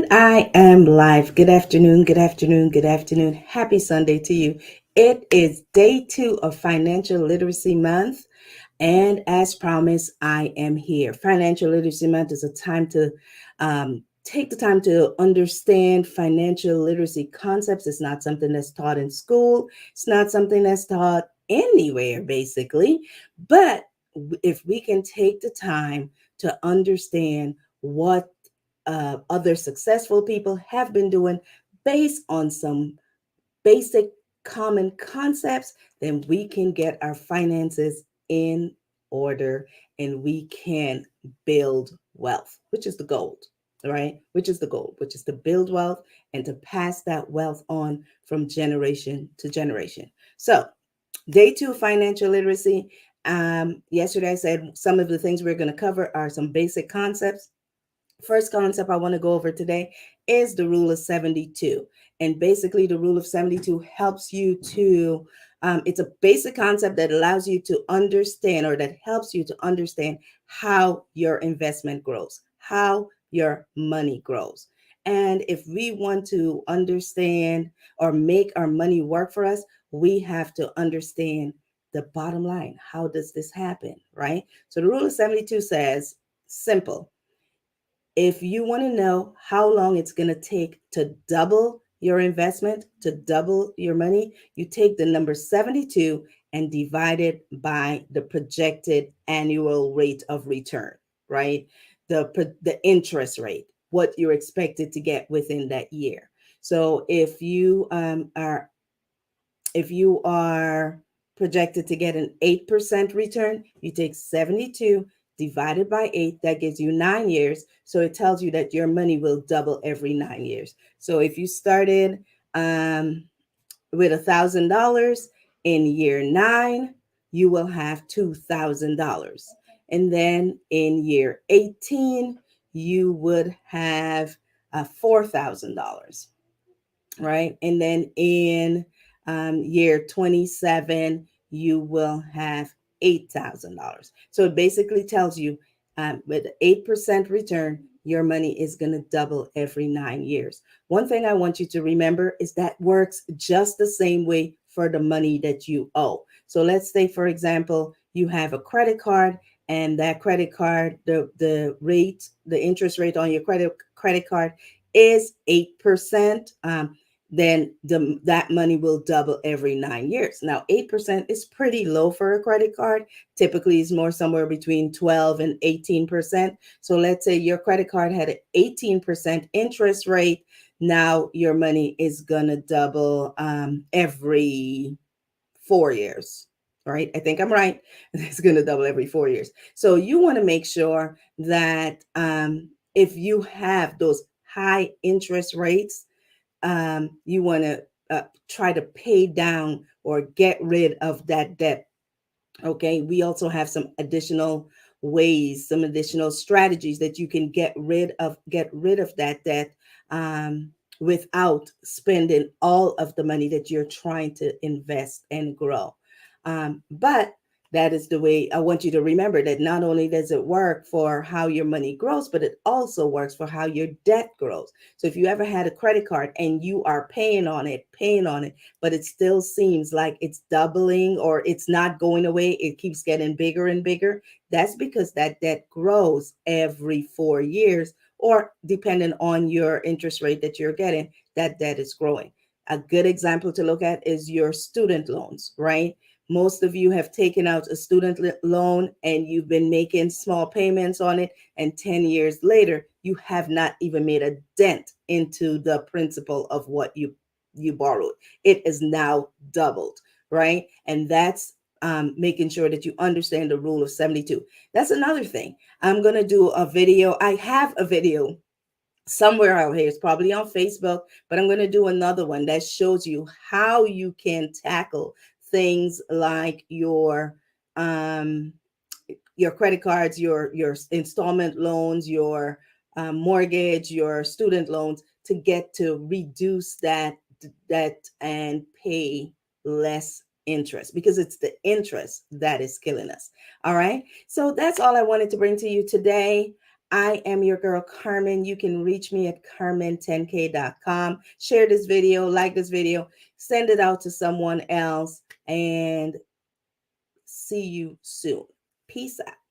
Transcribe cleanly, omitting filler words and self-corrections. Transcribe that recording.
And I am live. Good afternoon, good afternoon, good afternoon. Happy Sunday to you. It is day 2 of Financial Literacy Month. And as promised, I am here. Financial Literacy Month is a time to take the time to understand financial literacy concepts. It's not something that's taught in school, it's not something that's taught anywhere, basically. But if we can take the time to understand what other successful people have been doing based on some basic common concepts, then we can get our finances in order and we can build wealth, which is the goal, right? Which is the goal, which is to build wealth and to pass that wealth on from generation to generation. So, day 2 of financial literacy. Yesterday I said some of the things we're going to cover are some basic concepts. First concept I want to go over today is the rule of 72. And basically, the rule of 72 helps you to, it's a basic concept that allows you to understand or that helps you to understand how your investment grows, how your money grows. And if we want to understand or make our money work for us, we have to understand the bottom line. How does this happen, right? So the rule of 72 says, simple, if you want to know how long it's going to take to double your investment, to double your money, you take the number 72 and divide it by the projected annual rate of return, right? The interest rate, what you're expected to get within that year. So if you are projected to get an 8% return, you take 72 divided by 8, that gives you 9 years. So it tells you that your money will double every 9 years. So if you started with $1,000 in year 9, you will have $2,000. And then in year 18, you would have $4,000, right? And then in year 27, you will have $8,000. So it basically tells you with 8% return, your money is going to double every 9 years. One thing I want you to remember is that works just the same way for the money that you owe. So let's say, for example, you have a credit card and that credit card, the interest rate on your credit card is 8%. Then that money will double every 9 years. Now, 8% is pretty low for a credit card. Typically, it's more somewhere between 12 and 18%. So let's say your credit card had an 18% interest rate. Now your money is going to double every 4 years, right? I think I'm right. It's going to double every 4 years. So you want to make sure that if you have those high interest rates, you want to try to pay down or get rid of that debt. Okay. We also have some additional ways, some additional strategies that you can get rid of that debt without spending all of the money that you're trying to invest and grow. But that is the way I want you to remember that not only does it work for how your money grows, but it also works for how your debt grows. So if you ever had a credit card and you are paying on it, but it still seems like it's doubling or it's not going away, it keeps getting bigger and bigger, that's because that debt grows every 4 years, or depending on your interest rate that you're getting, that debt is growing. A good example to look at is your student loans, right? Most of you have taken out a student loan and you've been making small payments on it. And 10 years later, you have not even made a dent into the principal of what you borrowed. It is now doubled, right? And that's making sure that you understand the rule of 72. That's another thing. I'm going to do a video. I have a video somewhere out here. It's probably on Facebook, but I'm going to do another one that shows you how you can tackle things like um your credit cards, your installment loans, your mortgage, your student loans, to get to reduce that and pay less interest, because it's the interest that is killing us. All right. So that's all I wanted to bring to you today. I am your girl, Carmen. You can reach me at carmen10k.com. Share this video, like this video, send it out to someone else, and see you soon. Peace out.